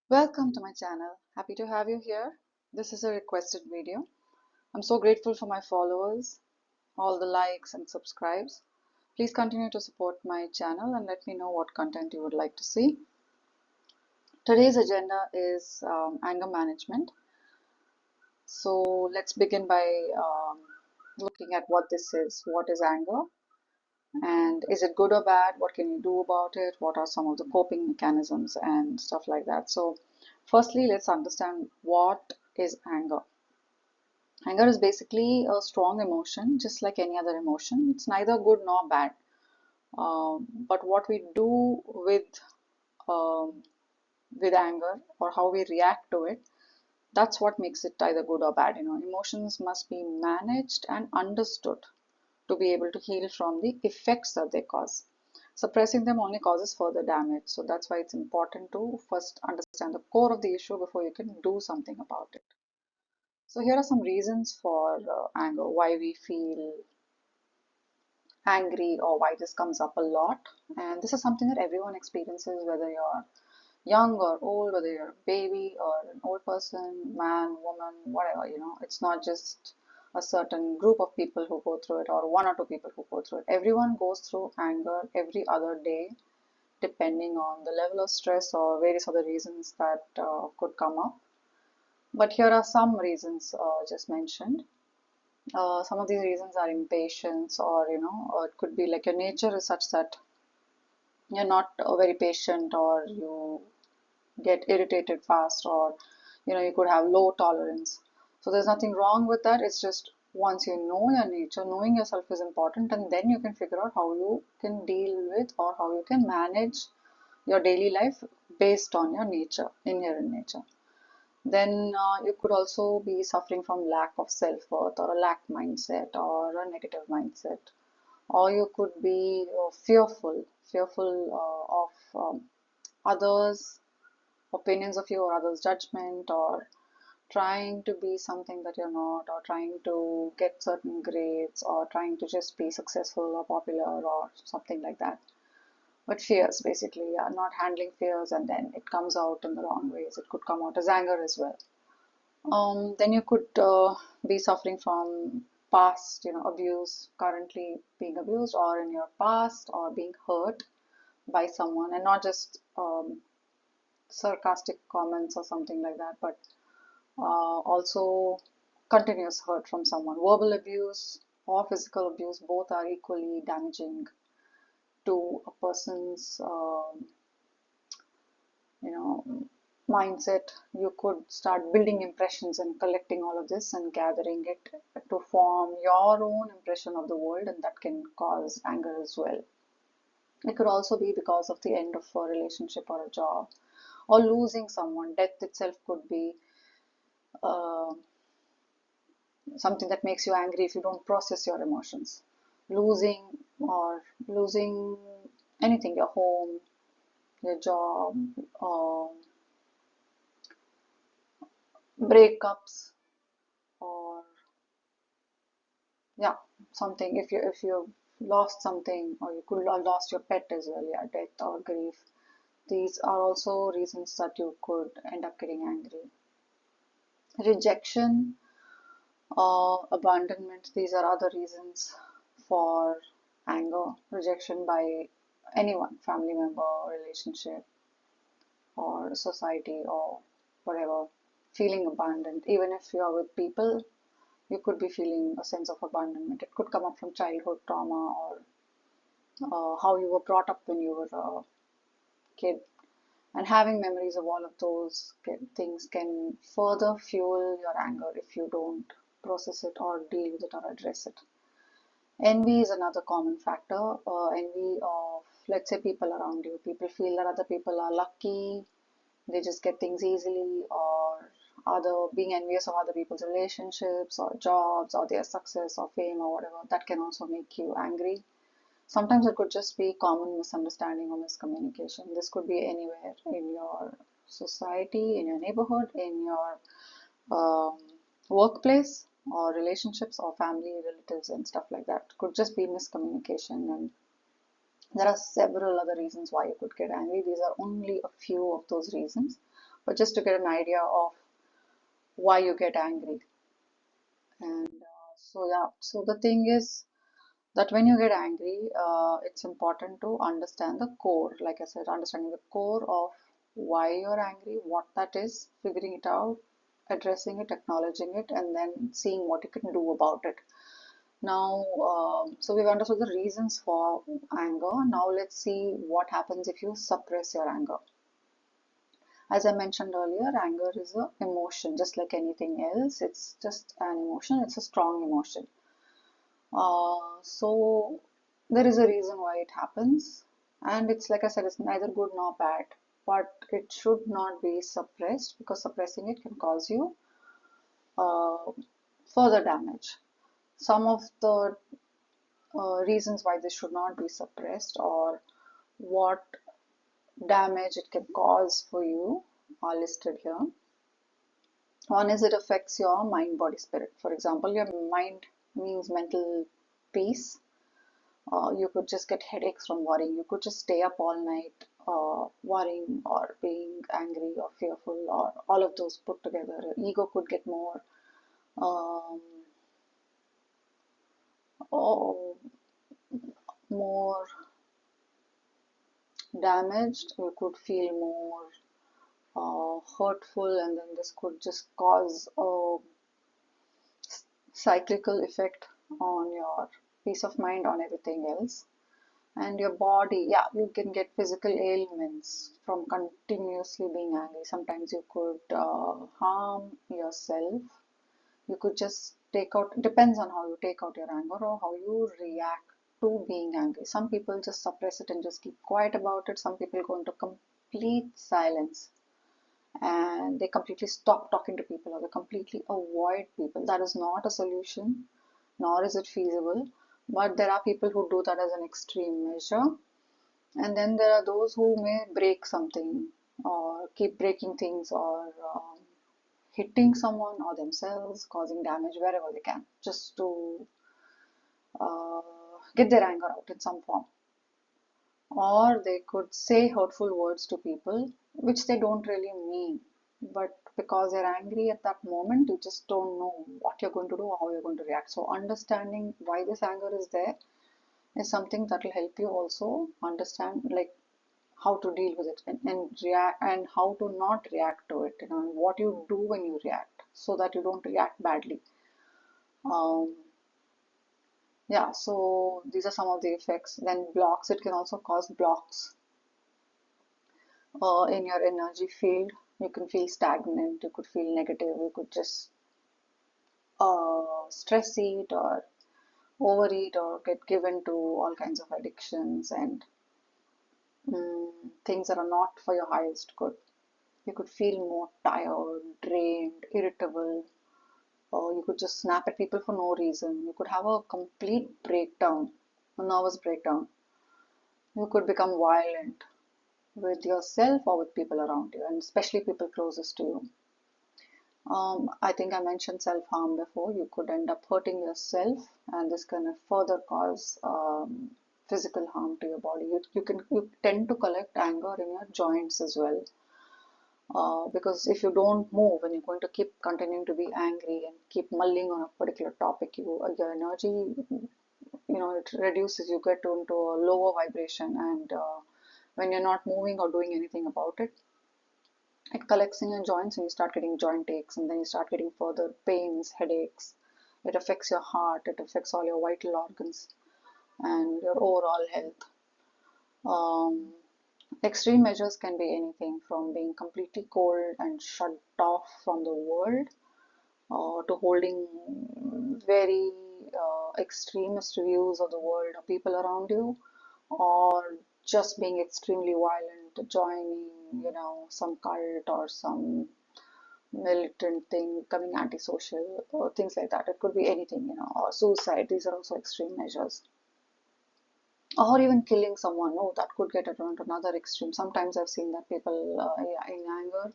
Welcome to my channel. Happy to have you here. This is a requested video. I'm so grateful for my followers, all the likes and subscribes. Please continue to support my channel and let me know what content you would like to see. Today's agenda is anger management. So let's begin by looking at what this is. What is anger? And is it good or bad? What can you do about it? What are some of the coping mechanisms and stuff like that? So firstly, let's understand what is anger. Anger is basically a strong emotion, just like any other emotion. It's neither good nor bad. But what we do um, with anger or how we react to it, that's what makes it either good or bad. Emotions must be managed and understood to be able to heal from the effects that they cause. Suppressing them only causes further damage. So that's why it's important to first understand the core of the issue before you can do something about it. So here are some reasons for anger, why we feel angry or why this comes up a lot. And this is something that everyone experiences, whether you're young or old, whether you're a baby or an old person, man, woman, whatever. It's not just a certain group of people who go through it or one or two people who go through it. Everyone goes through anger every other day, depending on the level of stress or various other reasons that could come up. But here are some reasons just mentioned. Some of these reasons are impatience, or it could be like your nature is such that you're not very patient, or you get irritated fast, or you could have low tolerance. So there's nothing wrong with that. It's just once you know your nature, knowing yourself is important, and then you can figure out how you can deal with or how you can manage your daily life based on your nature, inherent nature. Then you could also be suffering from lack of self-worth or a lack mindset or a negative mindset, or you could be fearful of others' opinions of you or others' judgment, or trying to be something that you're not, or trying to get certain grades, or trying to just be successful or popular or something like that. But fears, basically, are not handling fears, and then it comes out in the wrong ways. It could come out as anger as well. Then you could be suffering from past, abuse, currently being abused, or in your past, or being hurt by someone, and not just sarcastic comments or something like that, but also continuous hurt from someone. Verbal abuse or physical abuse, both are equally damaging to a person's, you know, mindset. You could start building impressions and collecting all of this and gathering it to form your own impression of the world, and that can cause anger as well. It could also be because of the end of a relationship or a job, or losing someone. Death itself could be uh, something that makes you angry if you don't process your emotions. Losing or losing anything, your home, your job, breakups, or yeah, something. If you lost something, or you could have lost your pet as well, yeah, death or grief. These are also reasons that you could end up getting angry. Rejection, abandonment, these are other reasons for anger. Rejection by anyone, family member, relationship, or society, or whatever. Feeling abandoned. Even if you are with people, you could be feeling a sense of abandonment. It could come up from childhood trauma, or how you were brought up when you were a kid. And having memories of all of those things can further fuel your anger if you don't process it or deal with it or address it. Envy is another common factor. Envy of, let's say, people around you. People feel that other people are lucky, they just get things easily, or other being envious of other people's relationships or jobs or their success or fame or whatever. That can also make you angry. Sometimes it could just be common misunderstanding or miscommunication. This could be anywhere in your society, in your neighborhood, in your um, workplace, or relationships, or family, relatives, and stuff like that. It could just be miscommunication, and there are several other reasons why you could get angry. These are only a few of those reasons. but just to get an idea of why you get angry. And so, yeah, so the thing is that when you get angry, it's important to understand the core. Like I said, understanding the core of why you're angry, what that is, figuring it out, addressing it, acknowledging it, and then seeing what you can do about it. Now, so we've understood the reasons for anger. Now let's see what happens if you suppress your anger. As I mentioned earlier, anger is an emotion, just like anything else. It's just an emotion. It's a strong emotion. So there is a reason why it happens, and it's like I said, it's neither good nor bad, but it should not be suppressed because suppressing it can cause you uh, further damage. Some of the reasons why this should not be suppressed or what damage it can cause for you are listed here. One is it affects your mind, body, spirit. For example, your mind means mental peace. You could just get headaches from worrying. You could just stay up all night worrying or being angry or fearful or all of those put together. Your ego could get um, oh, more damaged. You could feel more hurtful, and then this could just cause a cyclical effect on your peace of mind, on everything else. And your body, yeah, you can get physical ailments from continuously being angry. Sometimes you could harm yourself. You could just take out, depends on how you take out your anger or how you react to being angry. Some people just suppress it and just keep quiet about it. Some people go into complete silence and they completely stop talking to people or they completely avoid people. That is not a solution, nor is it feasible. But there are people who do that as an extreme measure. And then there are those who may break something or keep breaking things or hitting someone or themselves, causing damage wherever they can, just to uh, get their anger out in some form. Or they could say hurtful words to people, which they don't really mean. But because you're angry at that moment, you just don't know what you're going to do or how you're going to react. So, understanding why this anger is there is something that will help you also understand, like, how to deal with it and react and how to not react to it, and what you do when you react so that you don't react badly. Um, yeah, so these are some of the effects. Then blocks, it can also cause blocks in your energy field. You can feel stagnant, you could feel negative, you could just stress eat or overeat or get given to all kinds of addictions and things that are not for your highest good. You could feel more tired, drained, irritable, or you could just snap at people for no reason. You could have a complete breakdown, a nervous breakdown. You could become violent with yourself or with people around you, and especially people closest to you. I think I mentioned self-harm before. You could end up hurting yourself, and this can further cause physical harm to your body. You tend to collect anger in your joints as well. Because if you don't move and you're going to keep continuing to be angry and keep mulling on a particular topic, your energy, it reduces. You get into a lower vibration, and when you're not moving or doing anything about it, it collects in your joints and you start getting joint aches, and then you start getting further pains, headaches. It affects your heart, it affects all your vital organs and your overall health. Um, Extreme measures can be anything from being completely cold and shut off from the world to holding very extremist views of the world or people around you, or just being extremely violent, joining, some cult or some militant thing, becoming antisocial, or things like that. It could be anything, or suicide. These are also extreme measures. Or even killing someone. Oh, that could get around another extreme. Sometimes I've seen that people, yeah, in anger,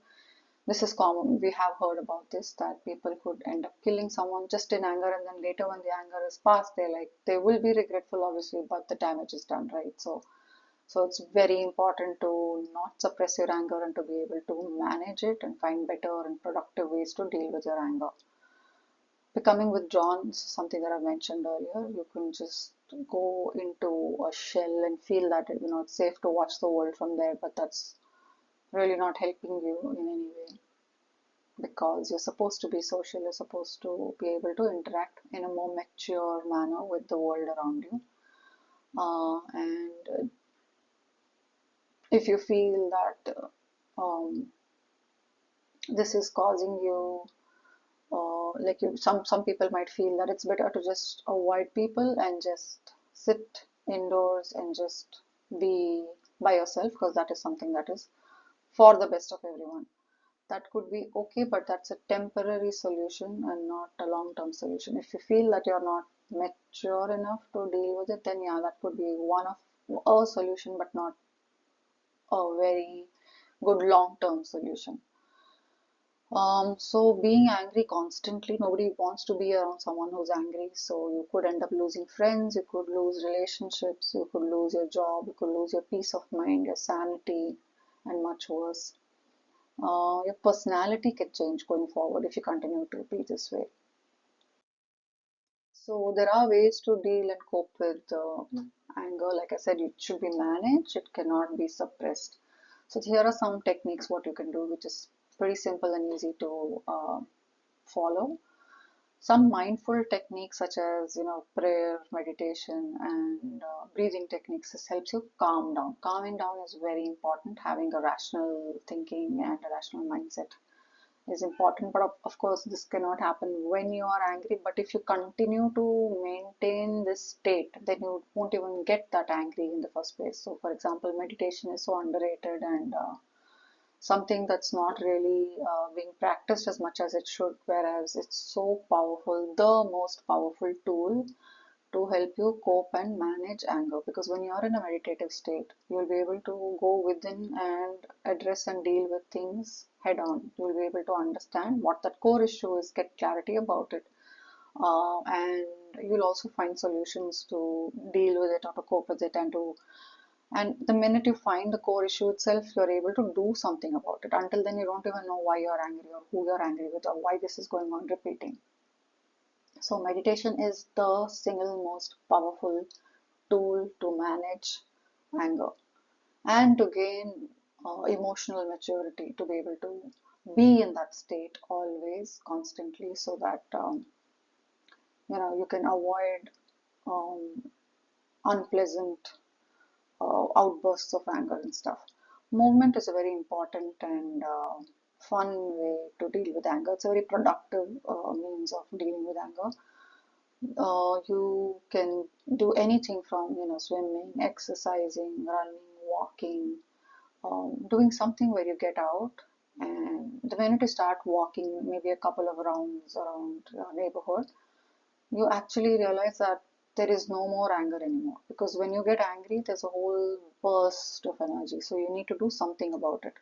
this is common. We have heard about this, that people could end up killing someone just in anger, and then later when the anger is past, they will be regretful, obviously, but the damage is done, right? So So it's very important to not suppress your anger and to be able to manage it and find better and productive ways to deal with your anger. Becoming withdrawn is something that I mentioned earlier. You can just go into a shell and feel that it's safe to watch the world from there, but that's really not helping you in any way, because you're supposed to be social, you're supposed to be able to interact in a more mature manner with the world around you. And if you feel that this is causing you like you some people might feel that it's better to just avoid people and just sit indoors and just be by yourself, because that is something that is for the best of everyone. That could be okay, but that's a temporary solution and not a long-term solution. If you feel that you're not mature enough to deal with it, then yeah, that could be one of a solution, but not a very good long-term solution. So being angry constantly, nobody wants to be around someone who's angry. So you could end up losing friends, you could lose relationships, you could lose your job, you could lose your peace of mind, your sanity, and much worse. Your personality can change going forward if you continue to be this way. So there are ways to deal and cope with anger. Like I said, it should be managed, it cannot be suppressed. So here are some techniques what you can do, which is pretty simple and easy to follow. Some mindful techniques such as prayer, meditation, and breathing techniques, this helps you calm down. Calming down is very important. Having a rational thinking and a rational mindset is important, but of course this cannot happen when you are angry. But if you continue to maintain this state, then you won't even get that angry in the first place. So for example, meditation is so underrated and something that's not really being practiced as much as it should, whereas it's so powerful, the most powerful tool to help you cope and manage anger. Because when you are in a meditative state, you'll be able to go within and address and deal with things head on. You'll be able to understand what that core issue is, get clarity about it, and you'll also find solutions to deal with it or to cope with it, and the minute you find the core issue itself, you're able to do something about it. Until then, you don't even know why you're angry or who you're angry with or why this is going on repeating. So meditation is the single most powerful tool to manage anger and to gain emotional maturity, to be able to be in that state always, constantly, so that you can avoid um, unpleasant outbursts of anger and stuff. Movement is a very important and fun way to deal with anger. It's a very productive means of dealing with anger. You can do anything from swimming, exercising, running, walking, doing something where you get out, and the minute you start walking maybe a couple of rounds around your neighborhood, you actually realize that there is no more anger anymore. Because when you get angry, there's a whole burst of energy, so you need to do something about it.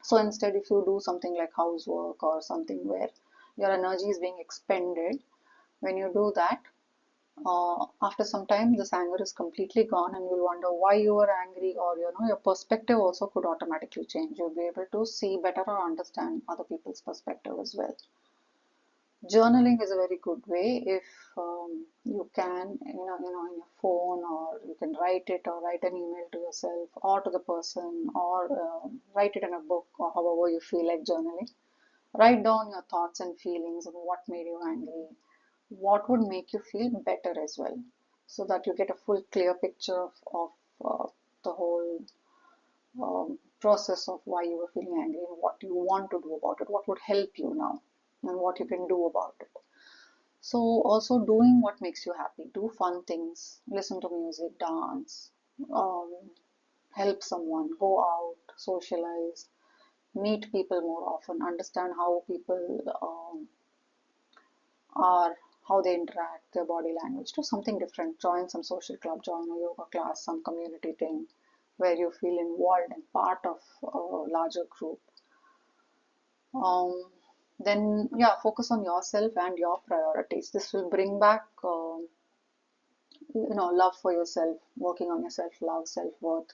So instead, if you do something like housework or something where your energy is being expended, when you do that, after some time this anger is completely gone and you'll wonder why you were angry, or your perspective also could automatically change. You'll be able to see better or understand other people's perspective as well. Journaling is a very good way. If you can, in your phone, or you can write it or write an email to yourself or to the person, or write it in a book, or however you feel like journaling. Write down your thoughts and feelings of what made you angry, what would make you feel better as well, so that you get a full clear picture of the whole process of why you were feeling angry and what you want to do about it, what would help you now, and what you can do about it. So also doing what makes you happy, do fun things, listen to music, dance, um, help someone, go out, socialize, meet people more often, understand how people are, how they interact, their body language. Do something different, join some social club, join a yoga class, some community thing where you feel involved and part of a larger group. um, then yeah, focus on yourself and your priorities. This will bring back love for yourself, working on your self-love, self-worth,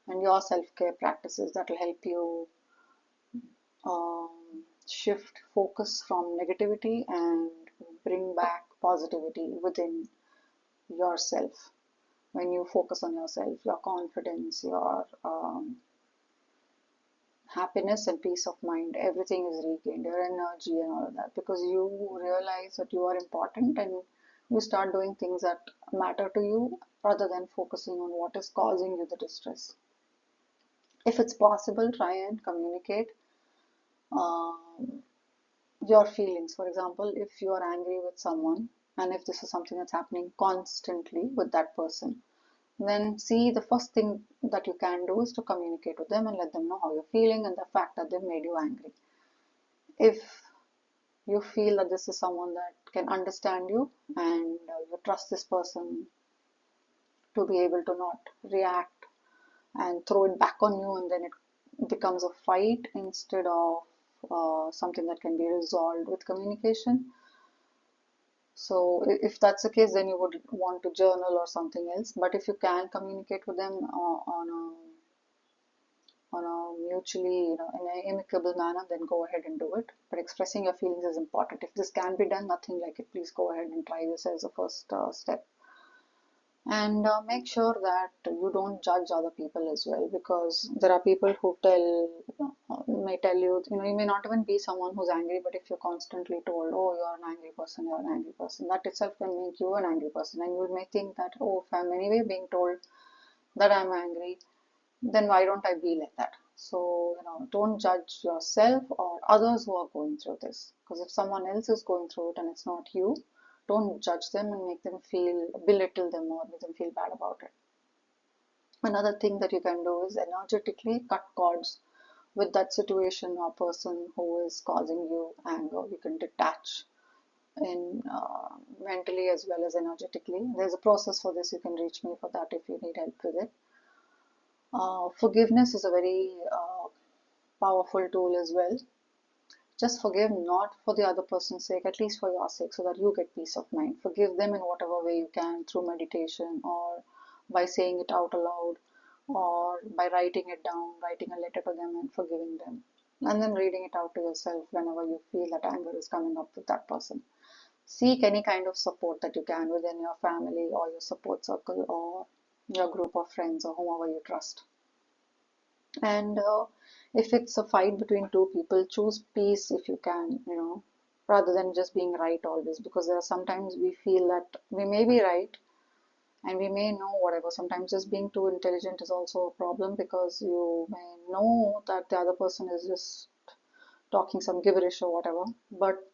and your self-care practices that will help you shift focus from negativity and bring back positivity within yourself. When you focus on yourself, your confidence, your happiness and peace of mind, everything is regained, your energy and all of that, because you realize that you are important and you start doing things that matter to you rather than focusing on what is causing you the distress. If it's possible, try and communicate um, your feelings. For example, if you are angry with someone, and if this is something that's happening constantly with that person, then see, the first thing that you can do is to communicate with them and let them know how you're feeling and the fact that they made you angry. If you feel that this is someone that can understand you and you trust this person to be able to not react and throw it back on you, and then it becomes a fight instead of something that can be resolved with communication. So if that's the case, then you would want to journal or something else. But if you can communicate with them on a mutually, in an amicable manner, then go ahead and do it. But expressing your feelings is important. If this can be done, nothing like it. Please go ahead and try this as a first step. And make sure that you don't judge other people as well, because there are people who may tell you, you may not even be someone who's angry, but if you're constantly told, oh, you're an angry person, you're an angry person, that itself can make you an angry person. And you may think that, oh, if I'm anyway being told that I'm angry, then why don't I be like that? So, don't judge yourself or others who are going through this. Because if someone else is going through it and it's not you, don't judge them and make them feel, belittle them or make them feel bad about it. Another thing that you can do is energetically cut cords with that situation or person who is causing you anger. You can detach in mentally as well as energetically. There's a process for this. You can reach me for that if you need help with it. Forgiveness is a very powerful tool as well. Just forgive not for the other person's sake, at least for your sake, so that you get peace of mind. Forgive them in whatever way you can, through meditation or by saying it out aloud or by writing it down, writing a letter to them and forgiving them. And then reading it out to yourself whenever you feel that anger is coming up with that person. Seek any kind of support that you can within your family or your support circle or your group of friends or whomever you trust. And if it's a fight between two people, choose peace if you can, rather than just being right always. Because there are sometimes we feel that we may be right and we may know whatever. Sometimes just being too intelligent is also a problem, because you may know that the other person is just talking some gibberish or whatever. But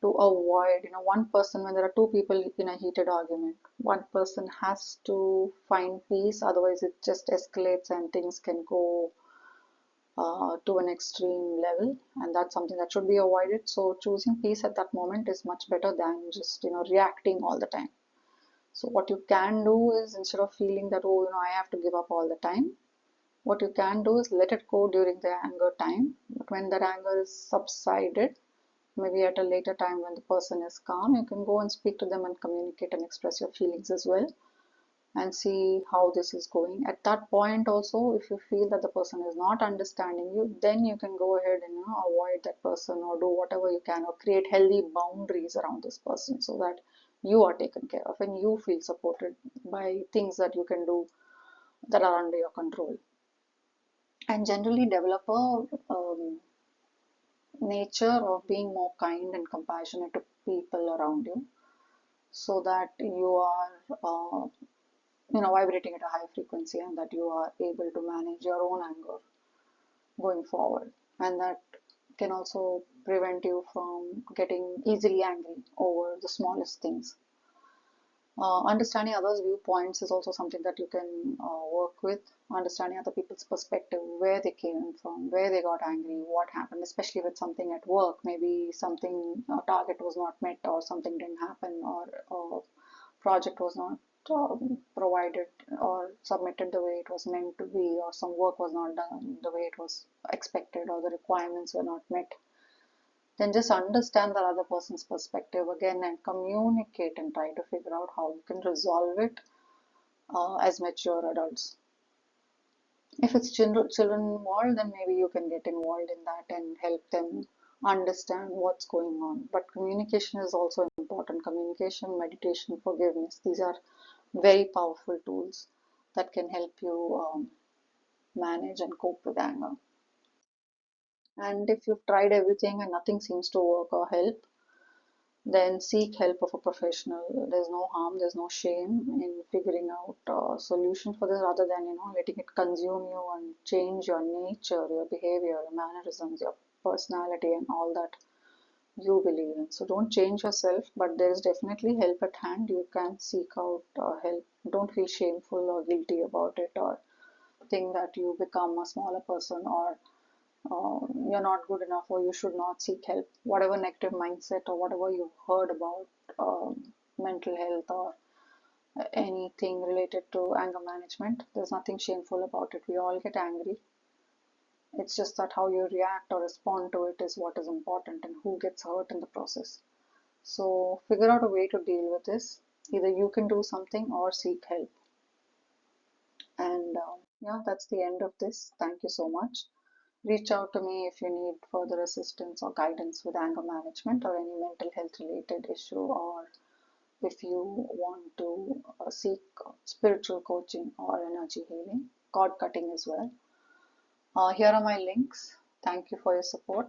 to avoid, one person, when there are two people in a heated argument, one person has to find peace, otherwise it just escalates and things can go to an extreme level, and that's something that should be avoided. So choosing peace at that moment is much better than just reacting all the time. So what you can do is, instead of feeling that, oh, I have to give up all the time, what you can do is let it go during the anger time. But when that anger is subsided, maybe at a later time when the person is calm, you can go and speak to them and communicate and express your feelings as well, and see how this is going. At that point also, if you feel that the person is not understanding you, then you can go ahead and avoid that person or do whatever you can, or create healthy boundaries around this person, so that you are taken care of and you feel supported by things that you can do that are under your control. And generally develop a nature of being more kind and compassionate to people around you, so that you are vibrating at a high frequency, and that you are able to manage your own anger going forward. And that can also prevent you from getting easily angry over the smallest things. Understanding others' viewpoints is also something that you can work with. Understanding other people's perspective, where they came from, where they got angry, what happened, especially with something at work. Maybe something, a target was not met, or something didn't happen, or a project was not provided or submitted the way it was meant to be, or some work was not done the way it was expected, or the requirements were not met. then just understand the other person's perspective again and communicate and try to figure out how you can resolve it as mature adults. If it's children involved, then maybe you can get involved in that and help them understand what's going on. But communication is also important. Communication, meditation, forgiveness, these are very powerful tools that can help you manage and cope with anger. And if you've tried everything and nothing seems to work or help, then seek help of a professional. There's no harm, there's no shame in figuring out a solution for this rather than, letting it consume you and change your nature, your behavior, your mannerisms, your personality, and all that you believe in. So don't change yourself, but there is definitely help at hand. You can seek out help. Don't feel shameful or guilty about it or think that you become a smaller person or you're not good enough or you should not seek help. Whatever negative mindset or whatever you've heard about mental health or anything related to anger management, there's nothing shameful about it. We all get angry. It's just that how you react or respond to it is what is important and who gets hurt in the process. So figure out a way to deal with this. Either you can do something or seek help. And yeah, that's the end of this. Thank you so much. Reach out to me if you need further assistance or guidance with anger management or any mental health related issue, or if you want to seek spiritual coaching or energy healing, cord cutting as well. Here are my links. Thank you for your support.